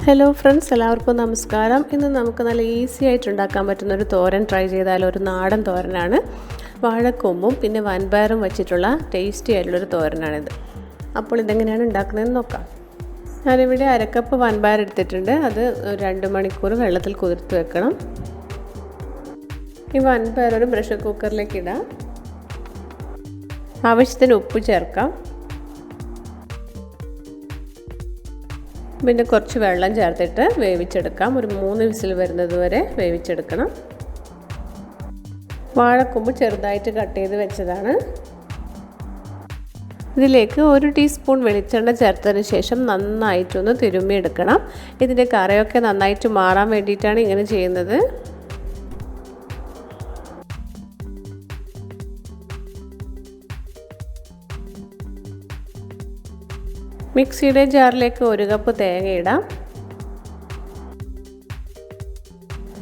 Hello friends, എല്ലാവർക്കും നമസ്കാരം. ഇന്ന് നമുക്ക് നല്ല ഈസി ആയിട്ട് ഉണ്ടാക്കാൻ പറ്റുന്ന ഒരു തോരൻ ട്രൈ ചെയ്താലോ. ഒരു നാടൻ തോരനാണ്. വാഴക്കൊമ്പും പിന്നെ വൻപയറും വെച്ചിട്ടുള്ള ടേസ്റ്റി ആയിട്ടുള്ളൊരു തോരനാണിത്. അപ്പോൾ ഇതെങ്ങനെയാണ് ഉണ്ടാക്കുന്നതെന്ന് നോക്കാം. ഞാനിവിടെ അരക്കപ്പ് വൻപയർ എടുത്തിട്ടുണ്ട്. അത് 2 മണിക്കൂർ വെള്ളത്തിൽ കുതിർത്ത് വെക്കണം. ഈ വൻപയർ ഒരു പ്രഷർ കുക്കറിലേക്ക് ഇടാം. ആവശ്യത്തിന് ഉപ്പ് ചേർക്കാം. പിന്നെ കുറച്ച് വെള്ളം ചേർത്തിട്ട് വേവിച്ചെടുക്കാം. ഒരു 3 വിസിൽ വരുന്നത് വരെ വേവിച്ചെടുക്കണം. വാഴക്കൊമ്പ് ചെറുതായിട്ട് കട്ട് ചെയ്ത് വെച്ചതാണ്. ഇതിലേക്ക് 1 ടീസ്പൂൺ വെളിച്ചെണ്ണ ചേർത്തതിന് ശേഷം നന്നായിട്ടൊന്ന് തിരുമ്മിയെടുക്കണം. ഇതിൻ്റെ കറയൊക്കെ നന്നായിട്ട് മാറാൻ വേണ്ടിയിട്ടാണ് ഇങ്ങനെ ചെയ്യുന്നത്. മിക്സിയുടെ ജാറിലേക്ക് 1 കപ്പ് തേങ്ങ ഇടാം.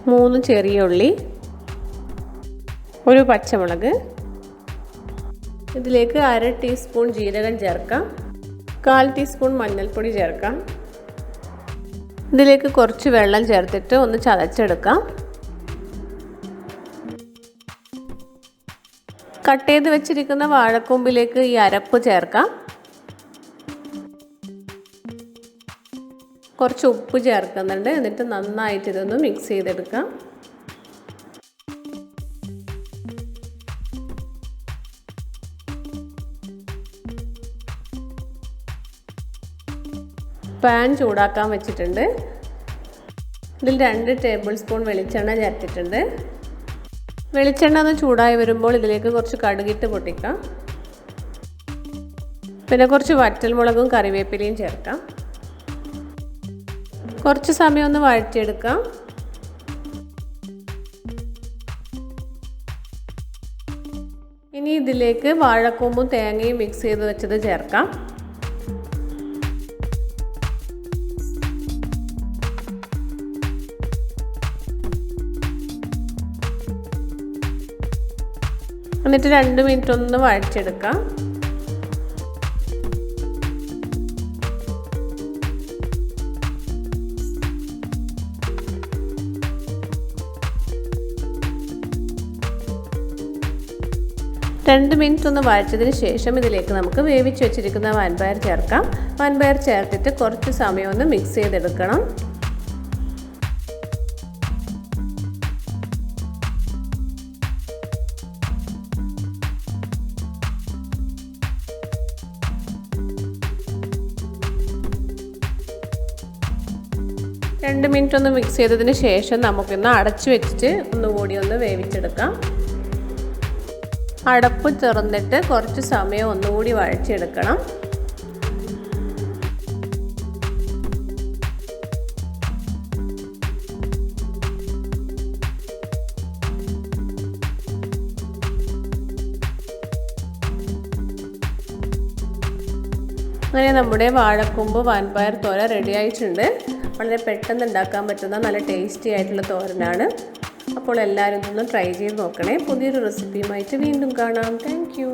3 ചെറിയ ഉള്ളി, 1 പച്ചമുളക്. ഇതിലേക്ക് 1/2 ടീസ്പൂൺ ജീരകം ചേർക്കാം. 1/4 ടീസ്പൂൺ മഞ്ഞൾപ്പൊടി ചേർക്കാം. ഇതിലേക്ക് കുറച്ച് വെള്ളം ചേർത്തിട്ട് ഒന്ന് ചതച്ചെടുക്കാം. കട്ട് ചെയ്ത് വെച്ചിരിക്കുന്ന വാഴക്കൊമ്പിലേക്ക് ഈ അരപ്പ് ചേർക്കാം. കുറച്ച് ഉപ്പ് ചേർക്കുന്നുണ്ട്. എന്നിട്ട് നന്നായിട്ട് ഇതൊന്ന് മിക്സ് ചെയ്തെടുക്കാം. പാൻ ചൂടാക്കാൻ വെച്ചിട്ടുണ്ട്. ഇതിൽ 2 ടേബിൾ സ്പൂൺ വെളിച്ചെണ്ണ ചേർത്തിട്ടുണ്ട്. വെളിച്ചെണ്ണ ഒന്ന് ചൂടായി വരുമ്പോൾ ഇതിലേക്ക് കുറച്ച് കടുകിട്ട് പൊട്ടിക്കാം. പിന്നെ കുറച്ച് വറ്റൽമുളകും കറിവേപ്പിലയും ചേർക്കാം. കുറച്ച് സമയം ഒന്ന് വഴറ്റിയെടുക്കാം. ഇനി ഇതിലേക്ക് വാഴക്കൊമ്പും തേങ്ങയും മിക്സ് ചെയ്ത് വെച്ചത് ചേർക്കാം. എന്നിട്ട് 2 മിനിറ്റ് ഒന്ന് വഴറ്റിയെടുക്കാം. രണ്ട് മിനിറ്റ് ഒന്ന് വഴച്ചതിന് ശേഷം ഇതിലേക്ക് നമുക്ക് വേവിച്ച് വെച്ചിരിക്കുന്ന വൻപയർ ചേർക്കാം. വൻപയർ ചേർത്തിട്ട് കുറച്ച് സമയം ഒന്ന് മിക്സ് ചെയ്തെടുക്കണം. രണ്ട് മിനിറ്റ് ഒന്ന് മിക്സ് ചെയ്തതിന് ശേഷം നമുക്കൊന്ന് അടച്ചു വെച്ചിട്ട് ഒന്നുകൂടി ഒന്ന് വേവിച്ചെടുക്കാം. അടപ്പ് തുറന്നിട്ട് കുറച്ച് സമയം ഒന്നുകൂടി വഴച്ചെടുക്കണം. അങ്ങനെ നമ്മുടെ വാഴക്കൊമ്പ് വൻപയർ തോരൻ റെഡി ആയിട്ടുണ്ട്. വളരെ പെട്ടെന്ന് ഉണ്ടാക്കാൻ പറ്റുന്ന നല്ല ടേസ്റ്റി ആയിട്ടുള്ള തോരനാണ്. അപ്പോൾ എല്ലാവരും ഇതൊന്ന് ട്രൈ ചെയ്ത് നോക്കണേ. പുതിയൊരു റെസിപ്പിയുമായിട്ട് വീണ്ടും കാണാം. Thank you.